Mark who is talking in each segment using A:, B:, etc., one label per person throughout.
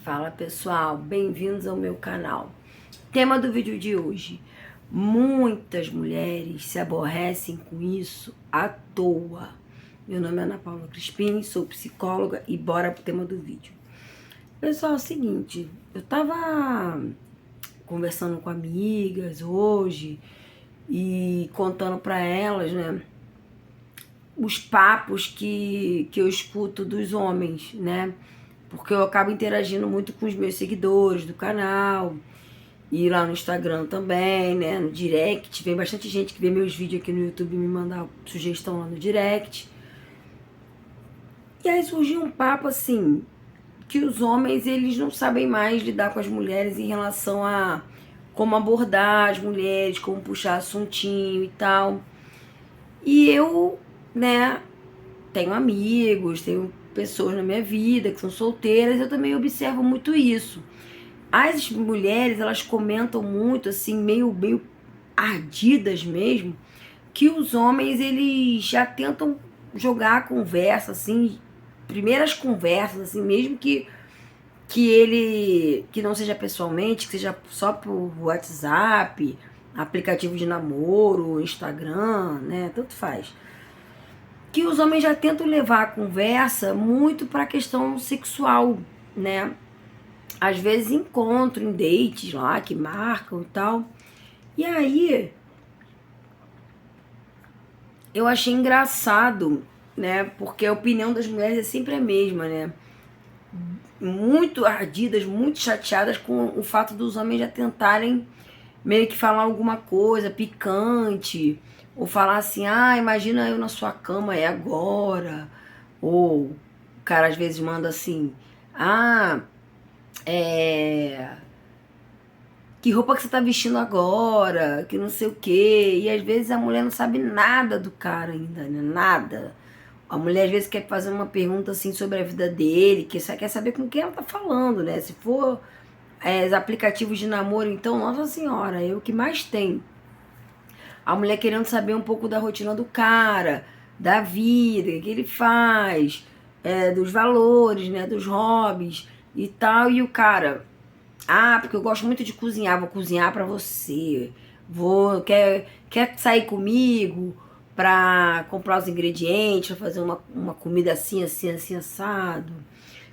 A: Fala pessoal, bem-vindos ao meu canal. Tema do vídeo de hoje: muitas mulheres se aborrecem com isso à toa. Meu nome é Ana Paula Crispim, sou psicóloga e bora pro tema do vídeo. Pessoal, é o seguinte, eu tava conversando com amigas hoje e contando pra elas, né, os papos que eu escuto dos homens, né? Porque eu acabo interagindo muito com os meus seguidores do canal e lá no Instagram também, né? No direct, vem bastante gente que vê meus vídeos aqui no YouTube e me manda sugestão lá no direct. E aí surgiu um papo assim, que os homens eles não sabem mais lidar com as mulheres em relação a como abordar as mulheres, como puxar assuntinho e tal. E eu, né, tenho amigos, tenho pessoas na minha vida que são solteiras, eu também observo muito isso. As mulheres, elas comentam muito, assim, meio ardidas mesmo, que os homens, eles já tentam jogar a conversa, assim, primeiras conversas, assim, mesmo que não seja pessoalmente, que seja só por WhatsApp, aplicativo de namoro, Instagram, né, tanto faz, que os homens já tentam levar a conversa muito para a questão sexual, né? Às vezes encontro em dates lá que marcam e tal. E aí eu achei engraçado, né? Porque a opinião das mulheres é sempre a mesma, né? Muito ardidas, muito chateadas com o fato dos homens já tentarem meio que falar alguma coisa picante, ou falar assim, ah, imagina eu na sua cama, é agora. Ou o cara às vezes manda assim, ah, que roupa que você tá vestindo agora, que não sei o quê. E às vezes a mulher não sabe nada do cara ainda, né? Nada. A mulher às vezes quer fazer uma pergunta assim sobre a vida dele, que só quer saber com quem ela tá falando, né? Se for os aplicativos de namoro, então, nossa senhora, é o que mais tem. A mulher querendo saber um pouco da rotina do cara, da vida, o que ele faz, dos valores, né, dos hobbies e tal. E o cara, ah, porque eu gosto muito de cozinhar, vou cozinhar pra você. Quer sair comigo pra comprar os ingredientes, pra fazer uma comida assim, assim, assim, assado.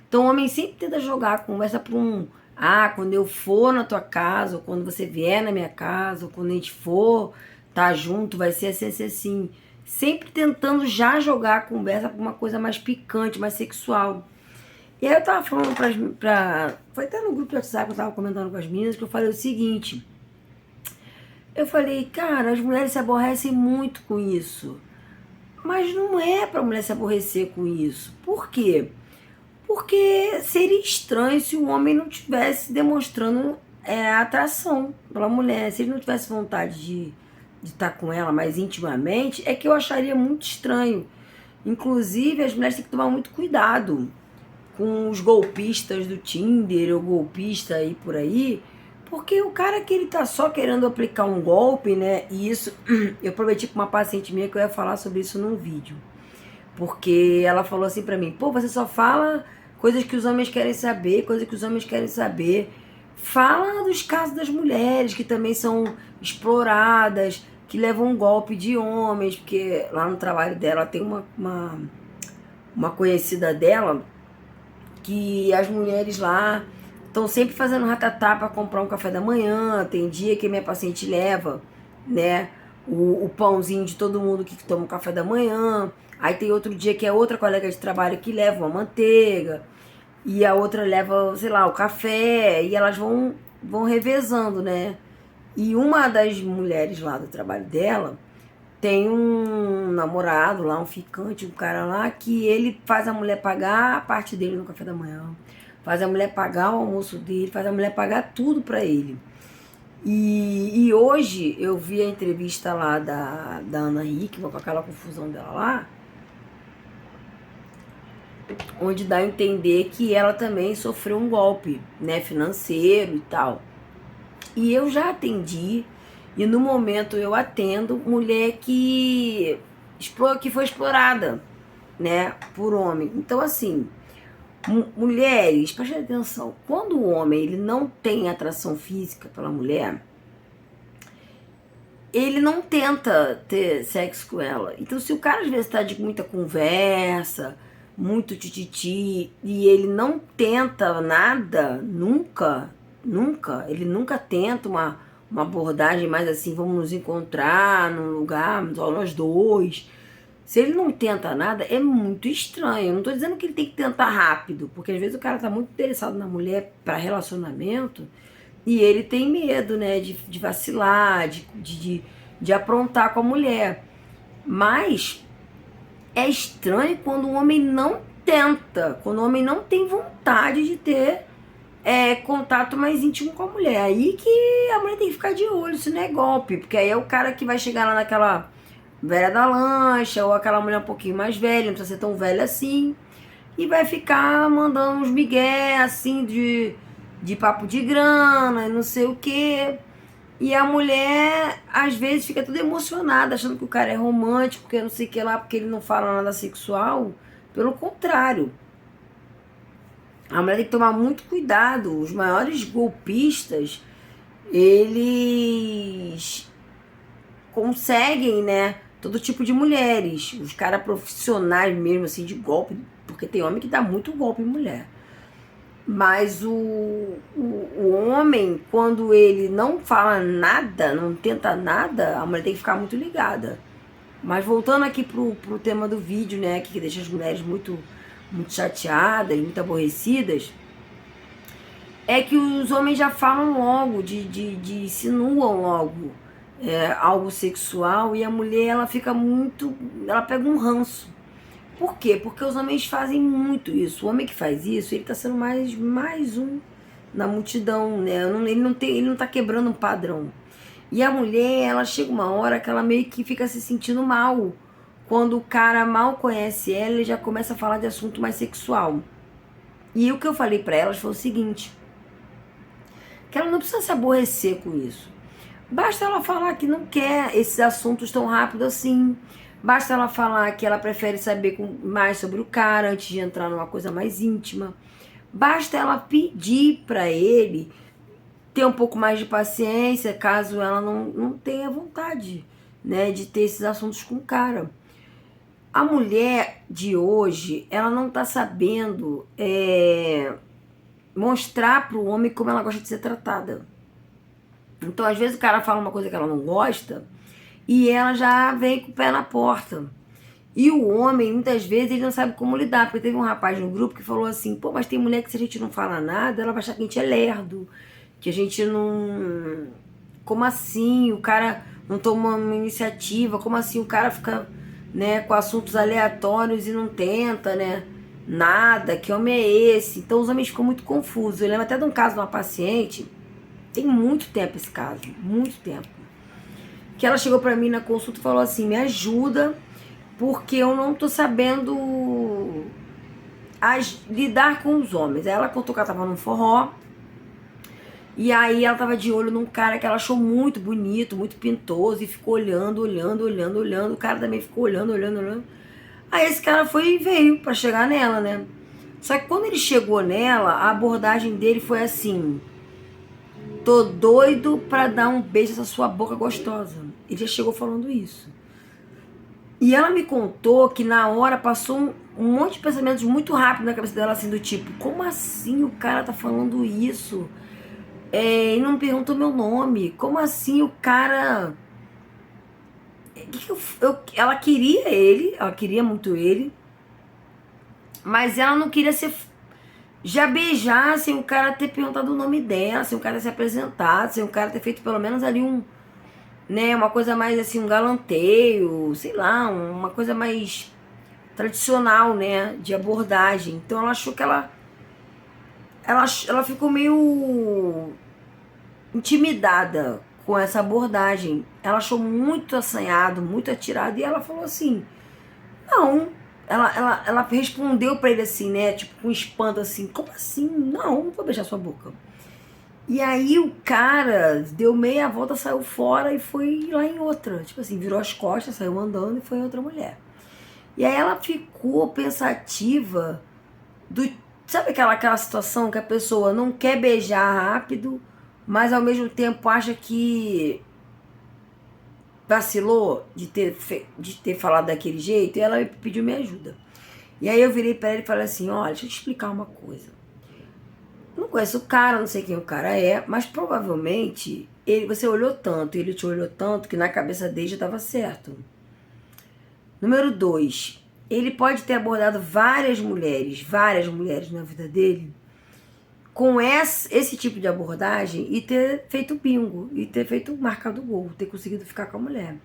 A: Então o homem sempre tenta jogar a conversa pra ah, quando eu for na tua casa, ou quando você vier na minha casa, ou quando a gente for tá junto, vai ser assim, assim, assim. Sempre tentando já jogar a conversa pra uma coisa mais picante, mais sexual. E aí eu tava falando foi até no grupo de WhatsApp que eu tava comentando com as meninas, que eu falei o seguinte. Eu falei, cara, as mulheres se aborrecem muito com isso. Mas não é pra mulher se aborrecer com isso. Por quê? Porque seria estranho se o homem não tivesse demonstrando atração pela mulher. Se ele não tivesse vontade de estar com ela mais intimamente, é que eu acharia muito estranho. Inclusive, as mulheres têm que tomar muito cuidado com os golpistas do Tinder ou golpista aí por aí, porque o cara que ele tá só querendo aplicar um golpe, né? E isso, eu prometi pra uma paciente minha que eu ia falar sobre isso num vídeo. Porque ela falou assim pra mim, pô, você só fala coisas que os homens querem saber, coisas que os homens querem saber. Fala dos casos das mulheres que também são exploradas, que levam um golpe de homens, porque lá no trabalho dela tem uma conhecida dela que as mulheres lá estão sempre fazendo ratatá para comprar um café da manhã. Tem dia que minha paciente leva, né, o pãozinho de todo mundo que toma o café da manhã. Aí tem outro dia que é outra colega de trabalho que leva uma manteiga. E a outra leva, sei lá, o café. E elas vão revezando, né? E uma das mulheres lá do trabalho dela tem um namorado lá, um ficante, um cara lá, que ele faz a mulher pagar a parte dele no café da manhã, faz a mulher pagar o almoço dele, faz a mulher pagar tudo pra ele. E hoje eu vi a entrevista lá da Ana Hickman, com aquela confusão dela lá, onde dá a entender que ela também sofreu um golpe, né, financeiro e tal. E eu já atendi, e no momento eu atendo mulher que foi explorada, né, por homem. Então, assim, Mulheres, prestem atenção, quando o homem ele não tem atração física pela mulher, ele não tenta ter sexo com ela. Então, se o cara às vezes tá de muita conversa, muito tititi, e ele não tenta nada, nunca, ele nunca tenta uma abordagem mais assim, vamos nos encontrar num lugar, só nós dois. Se ele não tenta nada, é muito estranho. Eu não tô dizendo que ele tem que tentar rápido, porque às vezes o cara tá muito interessado na mulher para relacionamento e ele tem medo, né, de vacilar, de aprontar com a mulher. Mas é estranho quando o homem não tenta, quando o homem não tem vontade de ter contato mais íntimo com a mulher. Aí que a mulher tem que ficar de olho, se não é golpe, porque aí é o cara que vai chegar lá naquela velha da lancha, ou aquela mulher um pouquinho mais velha, não precisa ser tão velha assim, e vai ficar mandando uns migué assim de papo de grana e não sei o que. E a mulher às vezes fica toda emocionada, achando que o cara é romântico, que não sei o que lá, porque ele não fala nada sexual. Pelo contrário, a mulher tem que tomar muito cuidado. Os maiores golpistas, eles conseguem, né, todo tipo de mulheres. Os caras profissionais mesmo, assim, de golpe, porque tem homem que dá muito golpe em mulher. Mas o homem, quando ele não fala nada, não tenta nada, a mulher tem que ficar muito ligada. Mas voltando aqui pro tema do vídeo, né, que deixa as mulheres muito chateadas, muito aborrecidas, é que os homens já falam logo, de insinuam logo algo sexual, e a mulher, ela fica muito, ela pega um ranço. Por quê? Porque os homens fazem muito isso. O homem que faz isso, ele tá sendo mais um na multidão, né? Ele não tá quebrando um padrão. E a mulher, ela chega uma hora que ela meio que fica se sentindo mal. Quando o cara mal conhece ela, ele já começa a falar de assunto mais sexual. E o que eu falei pra elas foi o seguinte, que ela não precisa se aborrecer com isso. Basta ela falar que não quer esses assuntos tão rápido assim. Basta ela falar que ela prefere saber mais sobre o cara antes de entrar numa coisa mais íntima. Basta ela pedir pra ele ter um pouco mais de paciência, caso ela não tenha vontade, né, de ter esses assuntos com o cara. A mulher de hoje, ela não tá sabendo mostrar pro homem como ela gosta de ser tratada. Então, às vezes o cara fala uma coisa que ela não gosta e ela já vem com o pé na porta. E o homem, muitas vezes, ele não sabe como lidar. Porque teve um rapaz no grupo que falou assim, pô, mas tem mulher que se a gente não fala nada, ela vai achar que a gente é lerdo, que a gente não... Como assim? O cara não toma uma iniciativa? Como assim o cara fica, né, com assuntos aleatórios e não tenta, né, nada? Que homem é esse? Então os homens ficam muito confusos. Eu lembro até de um caso de uma paciente, tem muito tempo esse caso, muito tempo, que ela chegou pra mim na consulta e falou assim, me ajuda, porque eu não tô sabendo lidar com os homens. Aí ela contou que ela tava num forró, e aí ela tava de olho num cara que ela achou muito bonito, muito pintoso, e ficou olhando. O cara também ficou olhando. Aí esse cara foi e veio pra chegar nela, né? Só que quando ele chegou nela, a abordagem dele foi assim, tô doido pra dar um beijo nessa sua boca gostosa. Ele já chegou falando isso. E ela me contou que na hora passou um monte de pensamentos muito rápido na cabeça dela, assim, do tipo, como assim o cara tá falando isso? E não me perguntou meu nome. Como assim o cara... Ela queria ele, ela queria muito ele, mas ela não queria ser... já beijar sem o cara ter perguntado o nome dela, sem o cara se apresentar, sem o cara ter feito pelo menos ali né, uma coisa mais assim, um galanteio, sei lá, uma coisa mais tradicional, né, de abordagem. Então ela achou que ela ficou meio intimidada com essa abordagem. Ela achou muito assanhado, muito atirado, e ela falou assim, não. Ela respondeu pra ele assim, né, tipo com espanto assim, como assim? Não vou beijar sua boca. E aí o cara deu meia volta, saiu fora e foi lá em outra. Tipo assim, virou as costas, saiu andando e foi em outra mulher. E aí ela ficou pensativa do Sabe aquela situação que a pessoa não quer beijar rápido, mas ao mesmo tempo acha que vacilou de ter falado daquele jeito, e ela pediu minha ajuda. E aí eu virei pra ele e falei assim, olha, deixa eu te explicar uma coisa. Não conheço o cara, não sei quem o cara é, mas provavelmente você olhou tanto, ele te olhou tanto, que na cabeça dele já estava certo. Número 2, ele pode ter abordado várias mulheres na vida dele, com esse tipo de abordagem e ter feito bingo, e ter feito marcado gol, ter conseguido ficar com a mulher.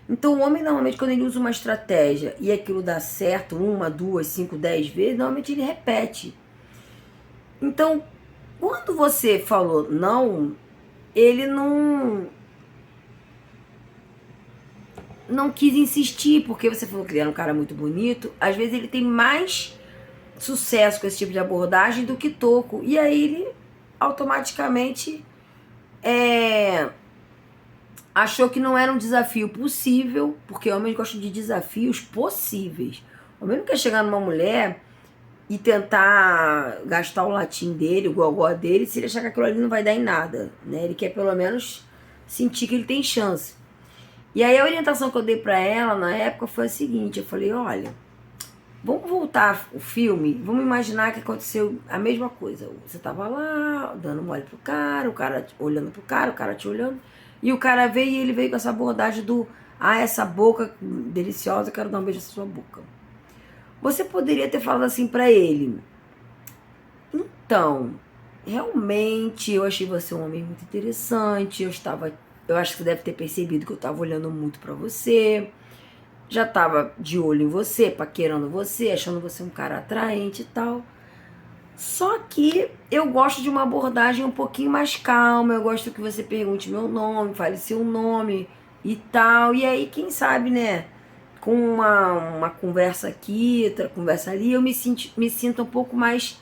A: Então o homem normalmente quando ele usa uma estratégia e aquilo dá certo 1, 2, 5, 10 vezes, normalmente ele repete. Então, quando você falou não, ele não quis insistir, porque você falou que ele era um cara muito bonito. Às vezes ele tem mais sucesso com esse tipo de abordagem do que toco. E aí ele automaticamente achou que não era um desafio possível, porque homens gostam de desafios possíveis. O homem não quer chegar numa mulher e tentar gastar o latim dele, o gogó dele, se ele achar que aquilo ali não vai dar em nada, né? Ele quer pelo menos sentir que ele tem chance. E aí a orientação que eu dei pra ela na época foi a seguinte, eu falei, olha, vamos voltar o filme, vamos imaginar que aconteceu a mesma coisa. Você tava lá, dando mole pro cara, o cara olhando pro cara, o cara te olhando, e o cara veio e ele veio com essa abordagem do, essa boca deliciosa, eu quero dar um beijo nessa sua boca. Você poderia ter falado assim pra ele, então, realmente eu achei você um homem muito interessante, eu acho que você deve ter percebido que eu estava olhando muito pra você, já estava de olho em você, paquerando você, achando você um cara atraente e tal. Só que eu gosto de uma abordagem um pouquinho mais calma, eu gosto que você pergunte meu nome, fale seu nome e tal. E aí, quem sabe, né, com uma conversa aqui, outra conversa ali, eu me sinto um pouco mais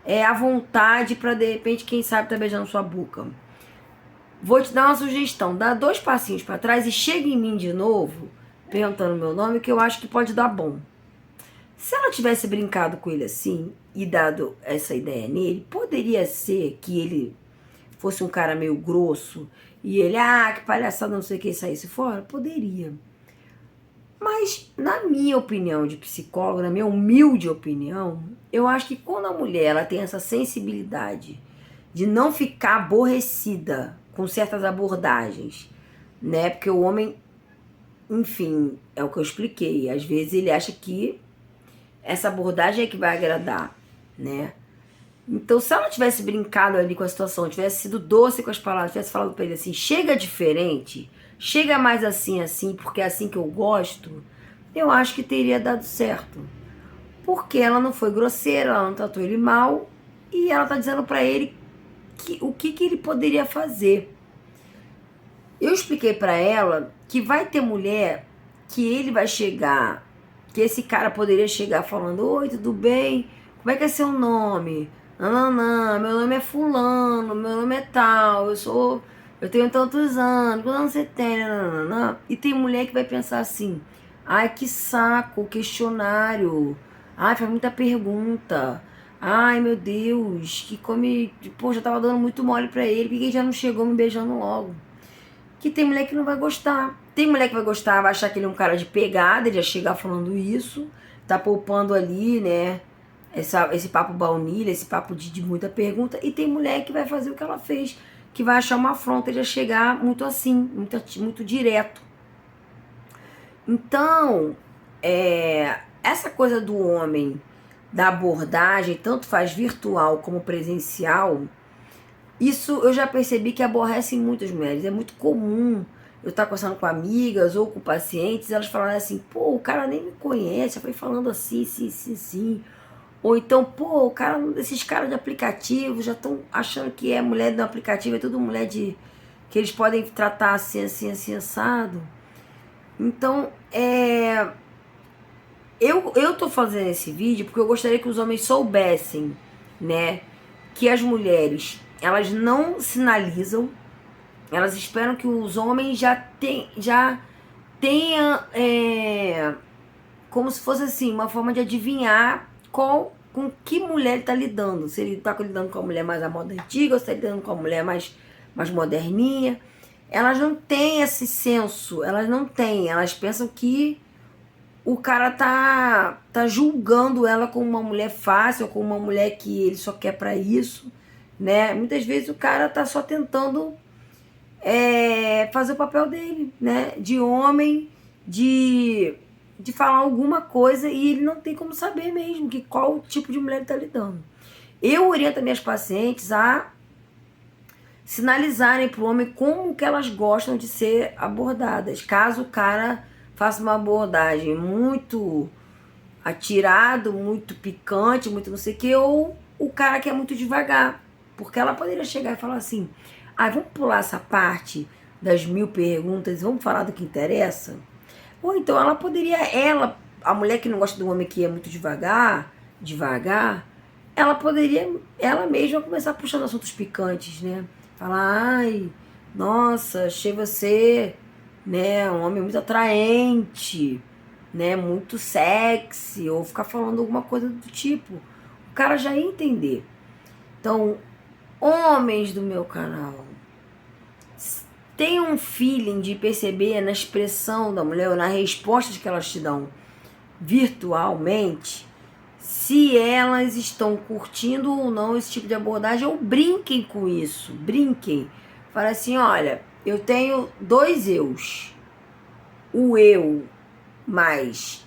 A: à vontade pra, de repente, quem sabe, tá beijando sua boca. Vou te dar uma sugestão, dá 2 passinhos pra trás e chega em mim de novo, perguntando meu nome, que eu acho que pode dar bom. Se ela tivesse brincado com ele assim e dado essa ideia nele, poderia ser que ele fosse um cara meio grosso e ele, que palhaçada, não sei o que, saísse fora? Poderia. Mas, na minha opinião de psicóloga, na minha humilde opinião, eu acho que quando a mulher ela tem essa sensibilidade de não ficar aborrecida com certas abordagens, né? Porque o homem, enfim, é o que eu expliquei, às vezes ele acha que essa abordagem é que vai agradar, né? Então, se ela tivesse brincado ali com a situação, tivesse sido doce com as palavras, tivesse falado pra ele assim, chega diferente, chega mais assim, porque é assim que eu gosto, eu acho que teria dado certo. Porque ela não foi grosseira, ela não tratou ele mal, e ela tá dizendo pra ele o que ele poderia fazer. Eu expliquei pra ela que vai ter mulher que ele vai chegar, que esse cara poderia chegar falando, oi, tudo bem? Como é que é seu nome? Não, meu nome é fulano, meu nome é tal, eu tenho tantos anos, quantos anos você tem? Não. E tem mulher que vai pensar assim, ai, que saco, questionário, ai, faz muita pergunta, ai, meu Deus, pô, já tava dando muito mole pra ele, por que já não chegou me beijando logo? Que tem mulher que não vai gostar. Tem mulher que vai gostar, vai achar que ele é um cara de pegada, ele ia chegar falando isso, tá poupando ali, né, esse papo baunilha, esse papo de muita pergunta. E tem mulher que vai fazer o que ela fez, que vai achar uma afronta, ele ia chegar muito assim, muito direto. Então, essa coisa do homem, da abordagem, tanto faz virtual como presencial, isso eu já percebi que aborrece muitas mulheres. É muito comum eu estar conversando com amigas ou com pacientes, elas falarem assim, pô, o cara nem me conhece, já foi falando assim, sim. Ou então, pô, esses caras de aplicativo já estão achando que é mulher do aplicativo, é tudo mulher que eles podem tratar assim, assado. Então, eu tô fazendo esse vídeo porque eu gostaria que os homens soubessem, né, que as mulheres, elas não sinalizam, elas esperam que os homens já tenham como se fosse assim, uma forma de adivinhar qual com que mulher ele está lidando. Se ele está lidando com a mulher mais à moda antiga, ou se está lidando com a mulher mais moderninha. Elas não têm esse senso, elas não têm. Elas pensam que o cara tá julgando ela como uma mulher fácil, ou como uma mulher que ele só quer pra isso, né? Muitas vezes o cara tá só tentando fazer o papel dele, né? De homem, de falar alguma coisa, e ele não tem como saber mesmo qual tipo de mulher ele tá lidando. Eu oriento minhas pacientes a sinalizarem para o homem como que elas gostam de ser abordadas. Caso o cara faça uma abordagem muito atirado, muito picante, muito não sei o que, ou o cara que é muito devagar. Porque ela poderia chegar e falar assim, vamos pular essa parte das 1000 perguntas, vamos falar do que interessa? Ou então ela poderia, a mulher que não gosta do homem que é muito devagar, ela poderia, ela mesma começar puxando assuntos picantes, né? Falar, ai, nossa, achei você, né, um homem muito atraente, né, muito sexy, ou ficar falando alguma coisa do tipo. O cara já ia entender. Então, homens do meu canal, tenham um feeling de perceber na expressão da mulher, ou nas respostas que elas te dão virtualmente, se elas estão curtindo ou não esse tipo de abordagem, ou brinquem com isso, brinquem. Fala assim, olha, eu tenho 2 eus. O eu mais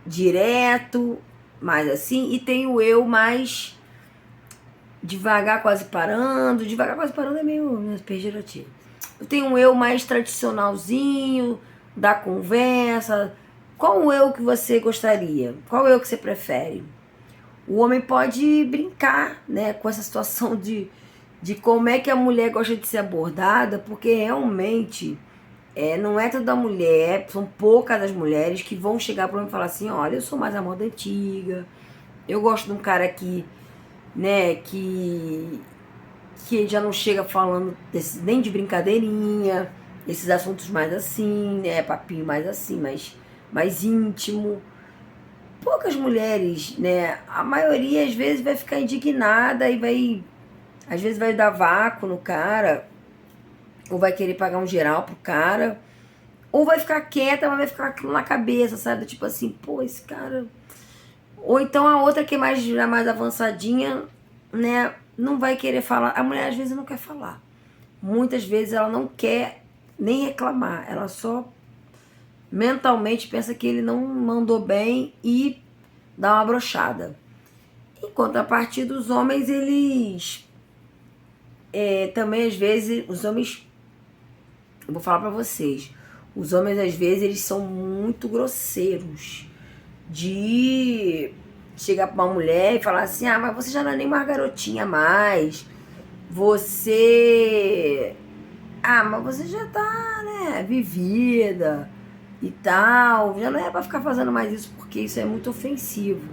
A: direto, mais assim, e tem o eu mais devagar, quase parando. Devagar, quase parando é meio pejorativo. Eu tenho um eu mais tradicionalzinho, da conversa. Qual o eu que você gostaria? Qual o eu que você prefere? O homem pode brincar, né, com essa situação de como é que a mulher gosta de ser abordada, porque realmente não é toda mulher, são poucas as mulheres que vão chegar para o homem e falar assim, olha, eu sou mais a moda antiga, eu gosto de um cara que, né, que já não chega falando nem de brincadeirinha, esses assuntos mais assim, né, papinho mais assim, mais íntimo. Poucas mulheres, né? A maioria às vezes vai ficar indignada e às vezes vai dar vácuo no cara, ou vai querer pagar um geral pro cara, ou vai ficar quieta, mas vai ficar aquilo na cabeça, sabe? Tipo assim, pô, esse cara. Ou então a outra que é mais avançadinha, né? Não vai querer falar. A mulher às vezes não quer falar. Muitas vezes ela não quer nem reclamar, ela só mentalmente pensa que ele não mandou bem e dá uma brochada. Enquanto a partir dos homens, eles também às vezes, os homens, eu vou falar pra vocês, os homens às vezes eles são muito grosseiros de chegar pra uma mulher e falar assim, mas você já não é nem uma garotinha mais, você, mas você já tá, né, vivida e tal, já não é pra ficar fazendo mais isso, porque isso é muito ofensivo.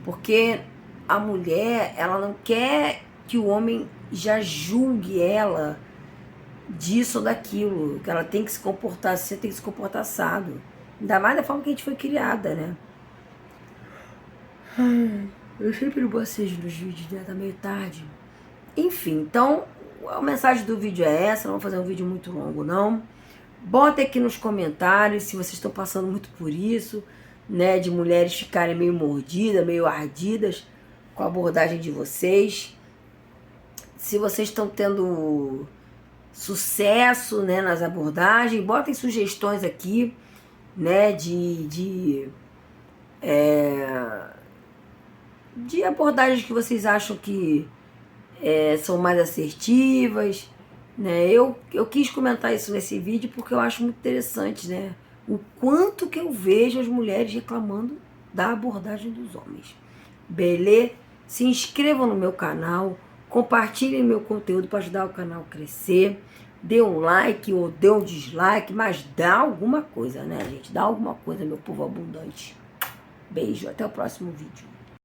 A: Porque a mulher, ela não quer que o homem já julgue ela disso ou daquilo, que ela tem que se comportar, você tem que se comportar assado. Ainda mais da forma que a gente foi criada, né? Eu sempre não bocejo nos vídeos, né? Tá meio tarde. Enfim, então, a mensagem do vídeo é essa, não vou fazer um vídeo muito longo, não. Bota aqui nos comentários se vocês estão passando muito por isso, né, de mulheres ficarem meio mordidas, meio ardidas com a abordagem de vocês. Se vocês estão tendo sucesso, né, nas abordagens, botem sugestões aqui, né, de abordagens que vocês acham que são mais assertivas, né? Eu quis comentar isso nesse vídeo porque eu acho muito interessante, né? O quanto que eu vejo as mulheres reclamando da abordagem dos homens. Beleza? Se inscrevam no meu canal, compartilhem meu conteúdo para ajudar o canal a crescer. Dê um like ou dê um dislike, mas dá alguma coisa, né, gente? Dá alguma coisa, meu povo abundante. Beijo, até o próximo vídeo.